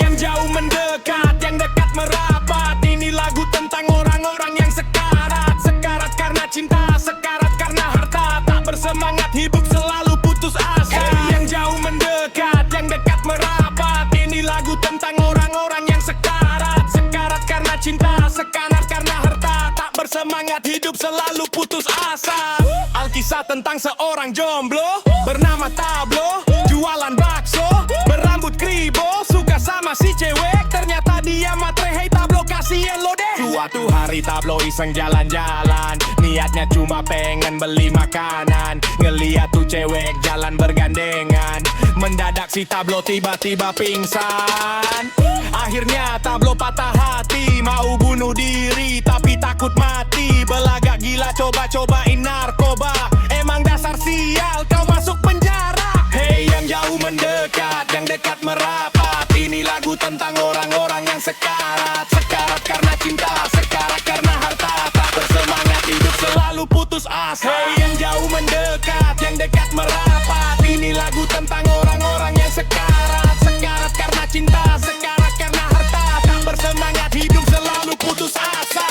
yang jauh mendekat, yang dekat merapat. Ini lagu tentang orang-orang yang sekarat. Sekarat karena cinta, sekarat karena harta. Tak bersemangat hidup selalu putus asa. Yang jauh mendekat, yang dekat merapat. Ini lagu tentang orang-orang yang sekarat. Sekarat karena cinta, sekarat karena harta. Tak bersemangat hidup selalu putus asa. Alkisah tentang seorang jomblo bernama Tablo, jualan bakso, berambut kribo, suka sama si cewek, ternyata dia matre. Hey Tablo, kasihan lo deh. Suatu hari Tablo iseng jalan-jalan, niatnya cuma pengen beli makanan. Ngeliat tuh cewek jalan bergandengan, mendadak si Tablo tiba-tiba pingsan. Akhirnya Tablo patah hati, mau bunuh diri tapi takut mati. Belagak gila coba-cobain narkoba, emang dasar sial kau masuk penjara. Hey yang jauh mendekat, yang dekat merapat. Ini lagu tentang orang-orang yang sekarat. Sekarat karena cinta, sekarat karena harta. Tak bersemangat hidup selalu putus asa. Hey yang jauh mendekat, yang dekat merapat. Ini lagu tentang orang-orang yang sekarat. Sekarat karena cinta, sekarat karena harta. Tak bersemangat hidup selalu putus asa.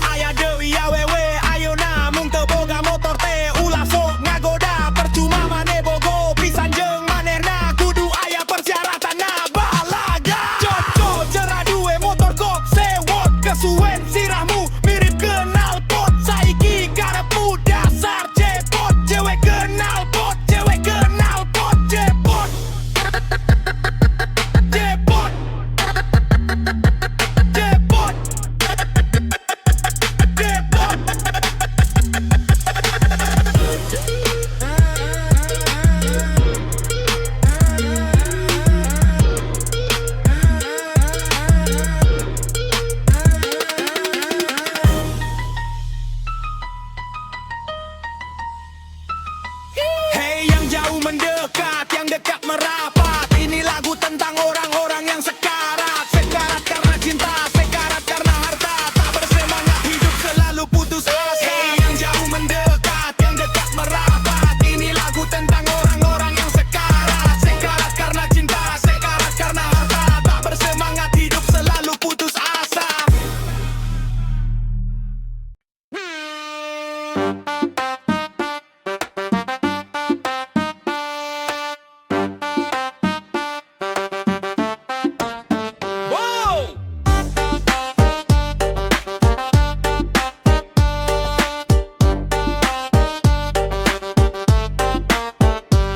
Ayah Dewi awewe, ayo namung teboga motor teh ulah sok ngagoda. Percuma mane bogo pisan jeung manehna kudu aya persyaratan na balaga. Cocok cerah duwe motor kok sewot kesuwen sirahmu mirip kenal pot. Saiki karepmu dasar cepot, cewek kenal pot, cewek kenal pot, cepot. Cepot. Cepot. Hey yang jauh mendekat, yang dekat merapat. Ini lagu tentang orang-orang yang sekarat. Sekarat karena cinta, sekarat karena harta. Tak bersemangat hidup selalu putus asa. Hey yang jauh mendekat, yang dekat merapat. Ini lagu tentang orang-orang yang sekarat. Sekarat karena cinta, sekarat karena harta. Tak bersemangat hidup selalu putus asa. Wow!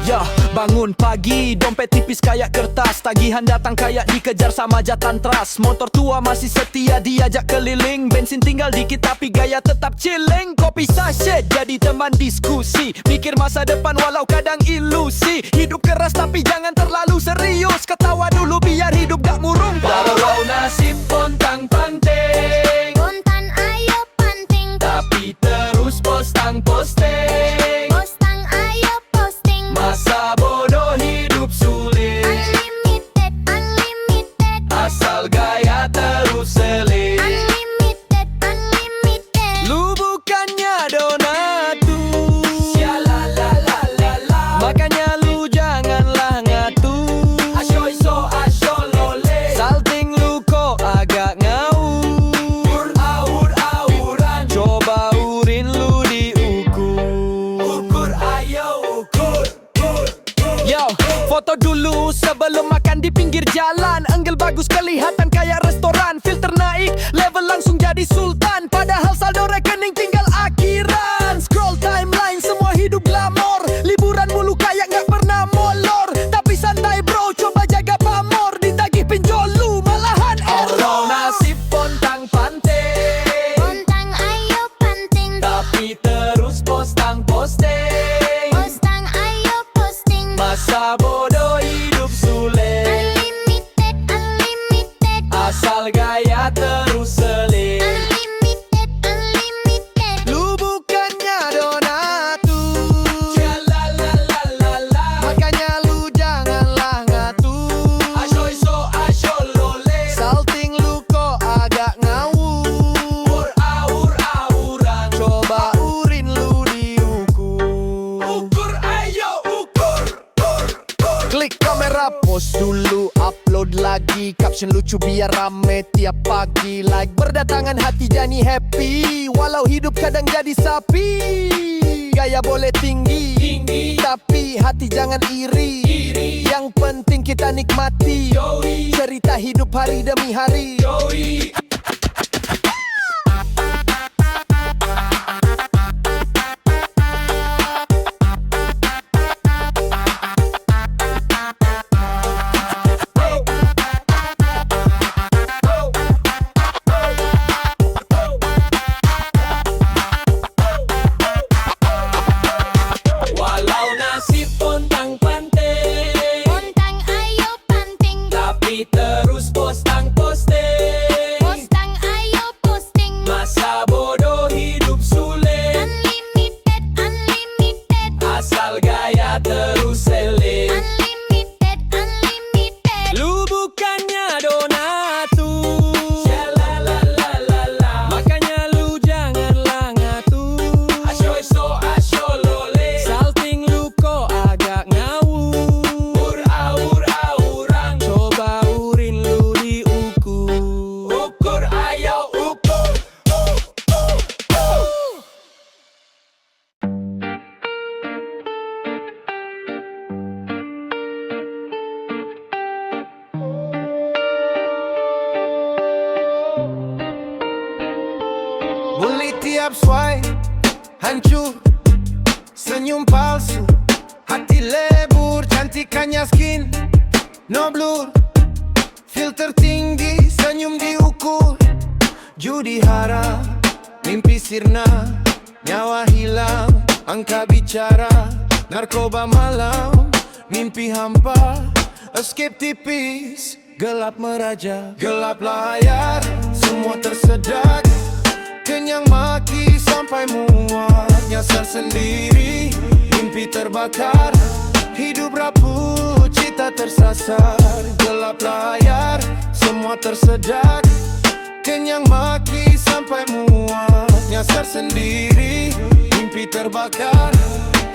Ya, bangun pagi, dompet tipis kayak kertas. Tagihan datang kayak dikejar sama jatan tras. Motor tua masih setia diajak keliling. Bensin tinggal dikit tapi gaya tetap chilling. Kopi sachet jadi teman diskusi. Mikir masa depan walau kadang ilusi. Hidup keras tapi jangan terlalu serius. Ketawa dulu biar hidup gak murung. Walau nasib pontang panting, Kontan ayo panting, tapi terus postang posting. postang ayo posting. Masa bodoh hidup sulit, Unlimited, unlimited, asal gaya terus selit. unlimited, unlimited. Lu bukannya donatus, makanya lu janganlah ngatur. Asyoy so asyolole, salting lu kok agak ngawur. Awur-awuran, coba urin lu diukur. Ukur ayo ukur. Yo, foto dulu sebelum makan di pinggir jalan. Angle bagus kelihatan kayak restoran. Filter naik, level langsung jadi sultan. Padahal saldo rekening tinggal akhiran. Scroll timeline, semua hidup glamor. Liburan mulu kayak gak pernah molor. Tapi santai bro, coba jaga pamor. Ditagih pinjol lu malahan error. Nasib pontang panting, Kontan ayo panting, tapi terus postang posting. postang ayo posting. Masa bodoh hidup sulit, Unlimited, unlimited, asal gaya terus selit. unlimited. caption lucu biar rame tiap pagi. Like berdatangan hati jadi happy, walau hidup kadang jadi sapi. Gaya boleh tinggi, tapi hati jangan iri. Yang penting kita nikmati cerita hidup hari demi hari. Walau nasib pontang-panting, Pontang ayo panting, tapi terus posting. postang ayo posting. Masa bodoh hidup sulit, Unlimited, unlimited, asal gaya terus selit. unlimited, unlimited. Lu bukannya donatur, Shalalalalala, makanya lu janganlah ngatur. asyoy so asyolole, Salting lu kok agak ngawur. aur-aurang, Coba urin lu diukur. ukur ayo ukur. Bully tiap swipe, hancur, senyum palsu, hati lebur, cantikannya skin, no blur, filter tinggi, senyum diukur, judi hara, mimpi sirna, nyawa hilang, angka bicara, narkoba malam, mimpi hampa, escape tipis, gelap meraja, gelap layar, semua tersedak. Kenyang maki sampai muak, nyasar sendiri, mimpi terbakar, hidup rapuh, cita tersasar, gelap layar, semua tersedak. Kenyang maki sampai muak, nyasar sendiri, mimpi terbakar,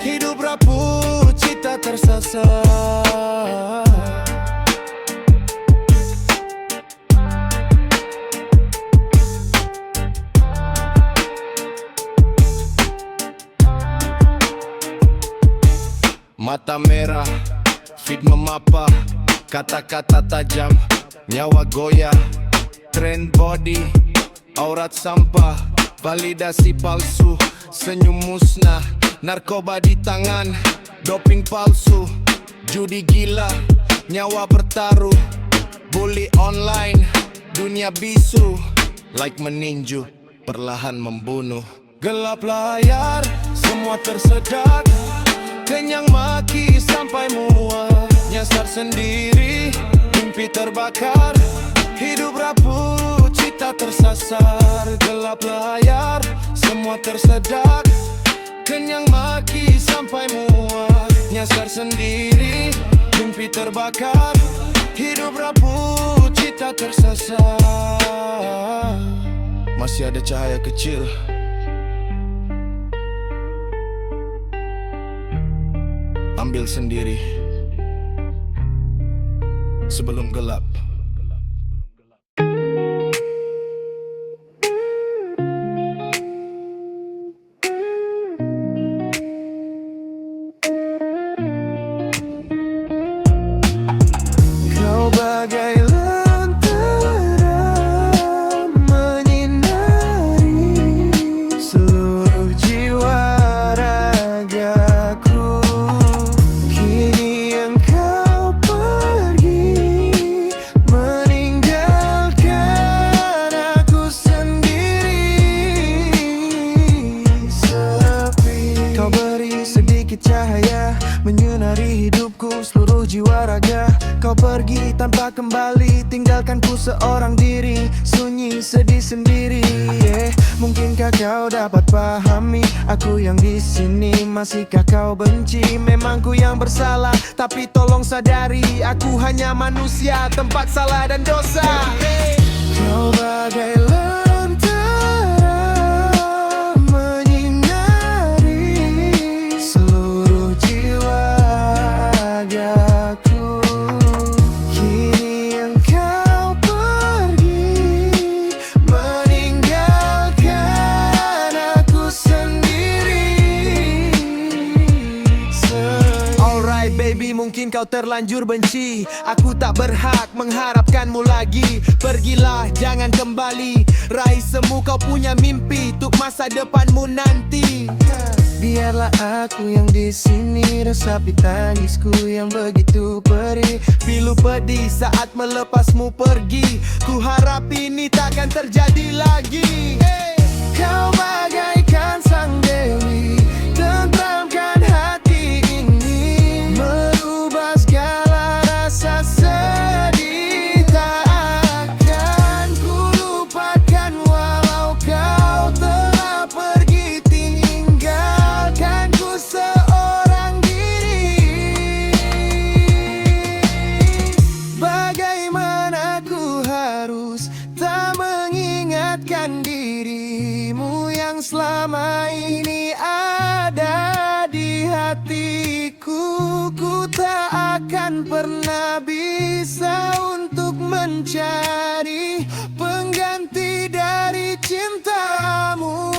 hidup rapuh, cita tersasar. Mata merah, feed memapa, kata-kata tajam, nyawa goyah, trend body, aurat sampah, validasi palsu, senyum musnah, narkoba di tangan, doping palsu, judi gila, nyawa bertaruh, bully online, dunia bisu, like meninju, perlahan membunuh. Gelap layar, semua tersedak. Kenyang maki sampai muak, nyasar sendiri, mimpi terbakar, hidup rapuh, cita tersasar. Gelap layar, semua tersedak. Kenyang maki sampai muak, nyasar sendiri, mimpi terbakar, hidup rapuh, cita tersasar. Masih ada cahaya kecil, ambil sendiri sebelum gelap. Kau bagai lentera menyinari seluruh jiwa ragaku. Kini engkau pergi meninggalkan aku sendiri, sepi. Kau beri sedikit cahaya menyinari hidupku, seluruh jiwa raga. Kau pergi tanpa kembali, tinggalkanku seorang diri, sunyi sedih sendiri. Mungkinkah kau dapat pahami aku yang di sini? Masihkah kau benci? Memang ku yang bersalah, tapi tolong sadari aku hanya manusia, tempat salah dan dosa. Kau bagai lentera menyinari seluruh jiwa ragaku. Kini engkau kau terlanjur benci. Aku tak berhak mengharapkanmu lagi. Pergilah, jangan kembali. Raih semu kau punya mimpi untuk masa depanmu nanti. Biarlah aku yang di sini resapi tangisku yang begitu perih. Pilu pedih saat melepasmu pergi. Ku harap ini takkan terjadi lagi. Kau bagaikan sang dewi, tentramkan hati ini, merubah segala rasa sedih. Tak akan ku lupakan walau kau telah pergi, tinggalkan ku seorang diri. Bagaimana ku harus tak mengingatkan dirimu yang selama ini ada di hatiku. Ku tak akan pernah bisa untuk mencari pengganti dari cintamu.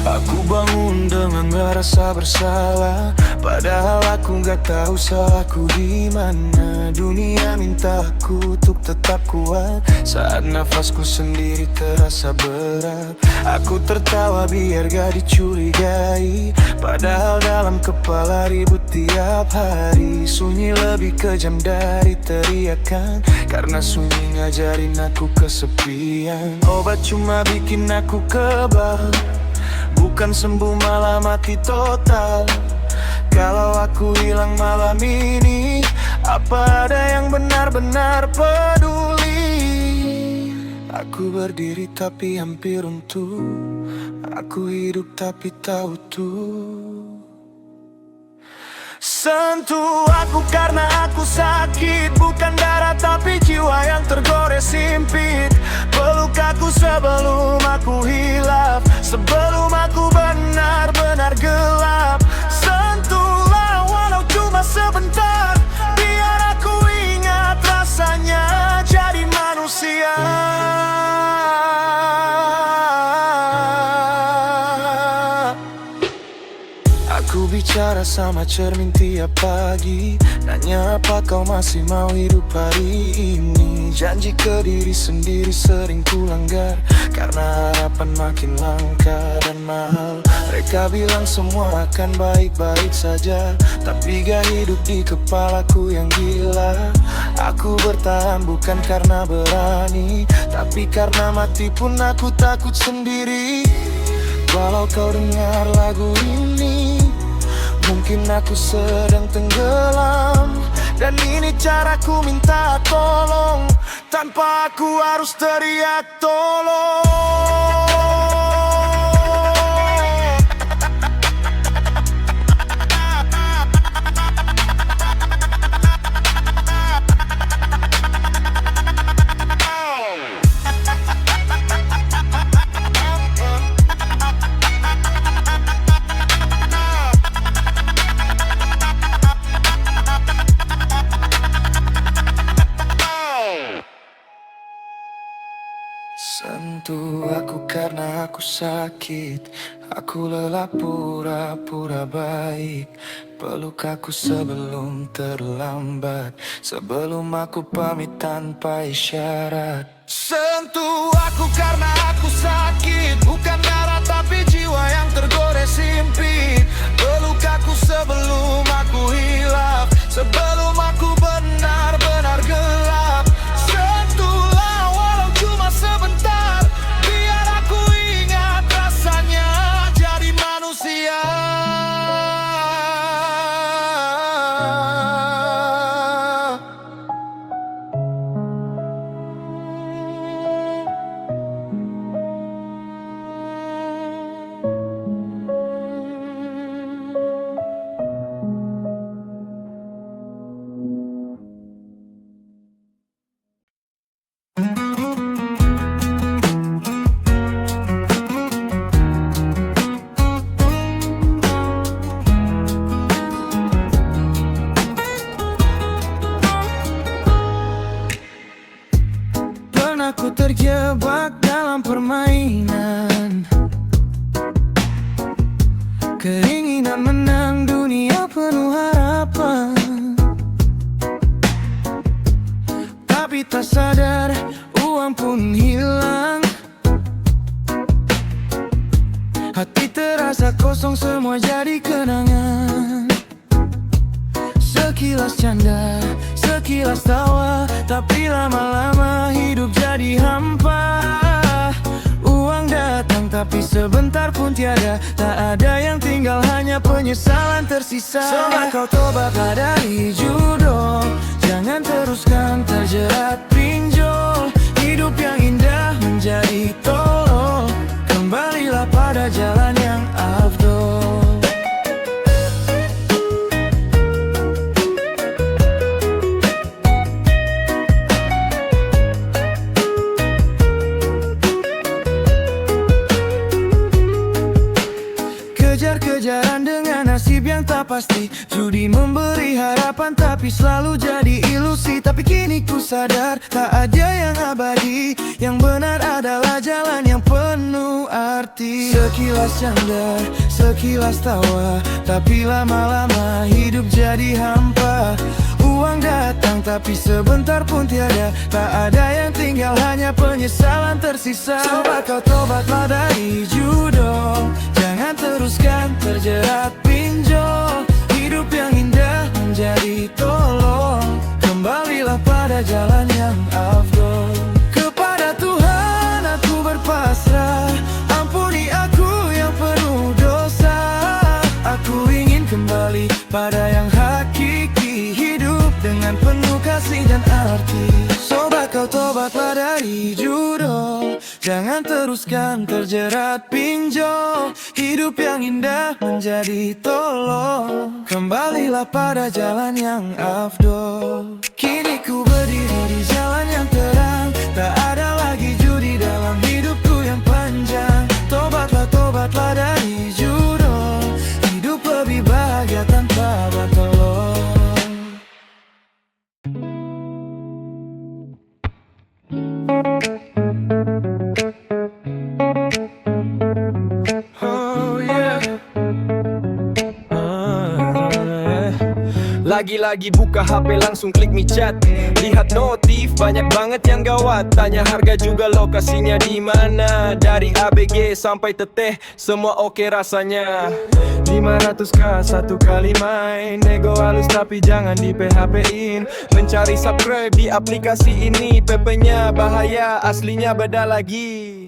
Aku bangun dengan merasa bersalah, padahal aku gak tahu salahku di mana. Dunia minta aku untuk tetap kuat saat nafasku sendiri terasa berat. Aku tertawa biar gak dicurigai, padahal dalam kepala ribut tiap hari. Sunyi lebih kejam dari teriakan, karena sunyi ngajarin aku kesepian. Obat cuma bikin aku kebal, bukan sembuh malah mati total. Kalau aku hilang malam ini, apa ada yang benar-benar peduli? Aku berdiri tapi hampir runtuh, aku hidup tapi tak utuh. Sentuh aku karena aku sakit, bukan darah tapi jiwa yang tergores sempit. Peluk aku sebelum aku hilaf, sebelum aku benar-benar gelap. Sentuhlah walau cuma sebentar, biar aku ingat rasanya jadi manusia. Aku bicara sama cermin tiap pagi, nanya apa kau masih mau hidup hari ini. Janji ke diri sendiri sering ku langgar, karena harapan makin langka dan mahal. Mereka bilang semua akan baik-baik saja, tapi gak hidup di kepalaku yang gila. Aku bertahan bukan karena berani, tapi karena mati pun aku takut sendiri. Walau kau dengar lagu ini, mungkin aku sedang tenggelam, dan ini caraku minta tolong, tanpa aku harus teriak tolong. aku sakit, aku lelah pura-pura baik. Peluk aku sebelum terlambat, sebelum aku pamit tanpa isyarat. Sentuh aku karena aku sakit, bukan darah tapi jiwa yang tergores impit. Peluk aku sebelum aku hilaf, sebelum aku benar-benar gelap. Sentuhlah walau cuma sebentar, biar aku ingat rasanya jadi manusia. Pernah ku terjebak dalam permainan, keinginan menang dunia penuh harapan. Tapi tak sadar uang pun hilang, hati terasa kosong, semua jadi kenangan. Sekilas canda, sekilas tawa, tapi lama-lama hidup jadi hampa. Uang datang tapi sebentar pun tiada, tak ada yang tinggal, hanya penyesalan tersisa. Coba kau tobatlah dari judo, jangan teruskan terjerat pinjol. Hidup yang indah menjadi tolol, kembalilah pada jalan yang afdol. Kejar-kejaran dengan nasib yang tak pasti, judi memberi harapan tapi selalu jadi ilusi. Tapi kini ku sadar tak ada yang abadi, yang benar adalah jalan yang penuh arti. Sekilas canda, sekilas tawa, tapi lama-lama hidup jadi hampa. Uang datang tapi sebentar pun tiada, tak ada yang tinggal, hanya penyesalan tersisa. Coba kau tobatlah dari judo, jangan teruskan terjerat pinjol. Hidup yang indah menjadi tolol, kembalilah pada jalan yang afdol. Kepada Tuhan aku berpasrah, ampuni aku yang penuh dosa. Aku ingin kembali pada yang hakiki, hidup dengan penuh kasih dan arti. Coba kau tobatlah dari judo, jangan teruskan terjerat pinjol. Hidup yang indah menjadi tolol, kembalilah pada jalan yang afdol. Kini ku berdiri di jalan yang terang, tak ada lagi judi dalam hidupku yang panjang. Tobatlah, tobatlah dari judo, hidup lebih bahagia tanpa batolong. Lagi-lagi buka HP langsung klik mi chat, lihat notif banyak banget yang gawat. Tanya harga juga lokasinya di mana. Dari ABG sampai Teteh semua oke rasanya. 500k satu kali main, nego halus tapi jangan di PHP-in. Mencari subscribe di aplikasi ini, PP-nya bahaya, aslinya beda lagi.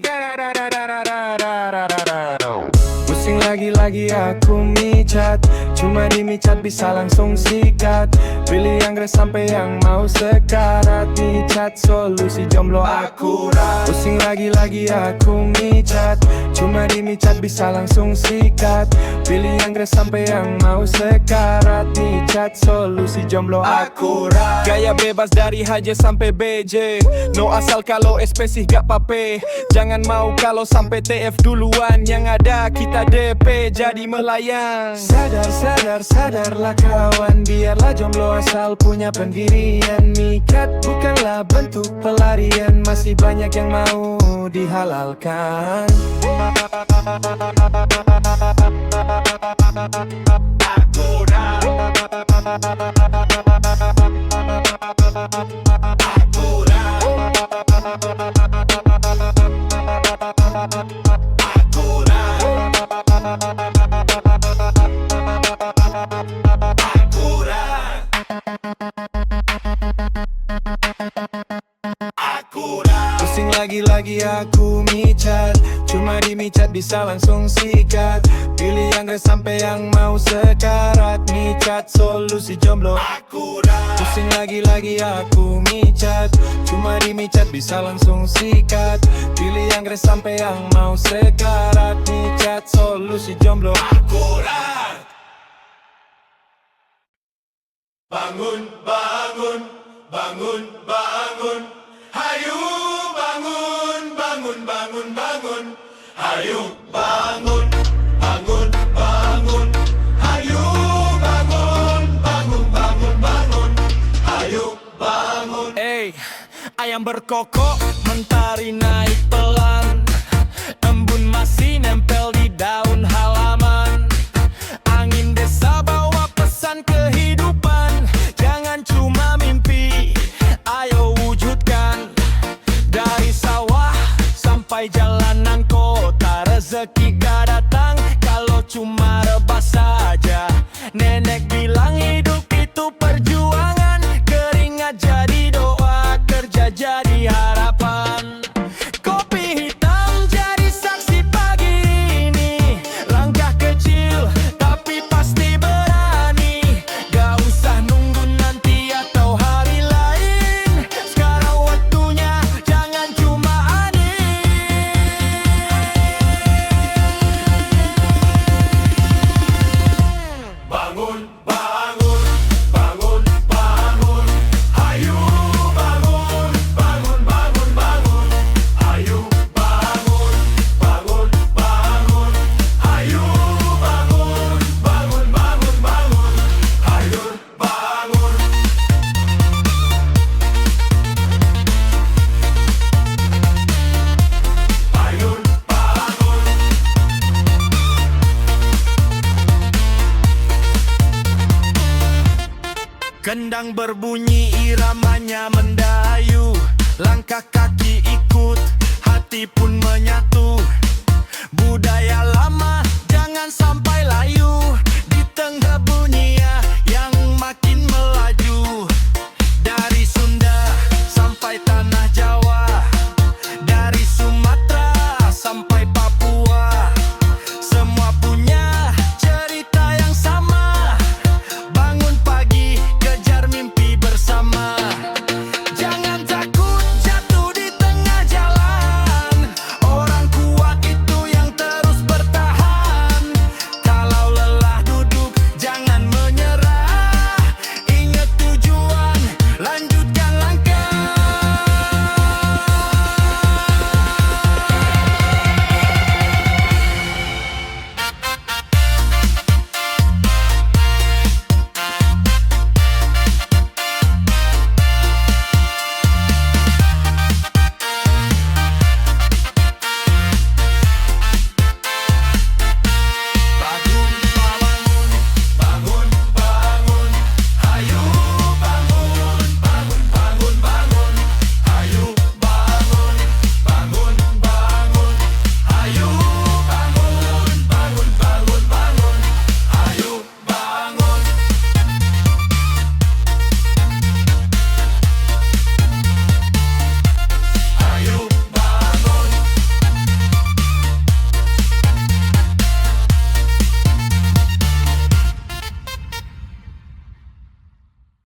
Pusing lagi-lagi aku micat, cuma di micat bisa langsung sikat. Pilih yang gres sampai yang mau sekarat, micat solusi jomblo akurat. Pusing lagi-lagi aku micat, cuma di micat bisa langsung sikat. Pilih yang gres sampai yang mau sekarat, micat solusi jomblo akurat. Gaya bebas dari HJ sampai BJ, no asal kalau spesif gak pape. Jangan mau kalau sampai TF duluan, yang ada kita DP jadi melayan. Sadar, sadar, sadarlah kawan, biarlah jomblo asal punya pendirian. Mikat bukanlah bentuk pelarian, masih banyak yang mau dihalalkan. Pusing lagi-lagi aku micat, cuma di micat bisa langsung sikat. Pilih yang gak sampai yang mau sekarat. Micat solusi jomblo akurat. Pusing lagi-lagi aku micat, cuma di micat bisa langsung sikat. Pilih yang gak sampai yang mau sekarat. Micat solusi jomblo akurat. Bangun, bangun, bangun, bangun. Hayu bangun, bangun, bangun, bangun. Hayu bangun, bangun, bangun. Hayu bangun, bangun, bangun, bangun. Hayu bangun. Ayam berkokok, mentari naik pelan. Embun masih nempel di daun halaman. Angin desa bawa pesan kehidupan. Jangan cuma mimpi, ayo wujudkan. Dari sawah sampai jalanan kota, rezeki gak datang kalau cuma rebah saja. Nenek bilang hidup itu perjuangan, keringat jadi doa, kerja jadi harapan. Kopi hitam jadi saksi pagi ini. Langkah kecil tapi pasti berani. Gak usah nunggu nanti atau hari lain. Sekarang waktunya, jangan cuma aneh. Bangun, bangun, bangun, bangun. Hayu bangun, bangun, bangun, bangun. Hayu bangun, bangun, bangun. Hayu bangun, bangun, bangun, bangun. Hayu bangun. Hayu bangun. Kendang berbunyi, iramanya mendayu. Langkah kaki ikut, hati pun menyatu. Budaya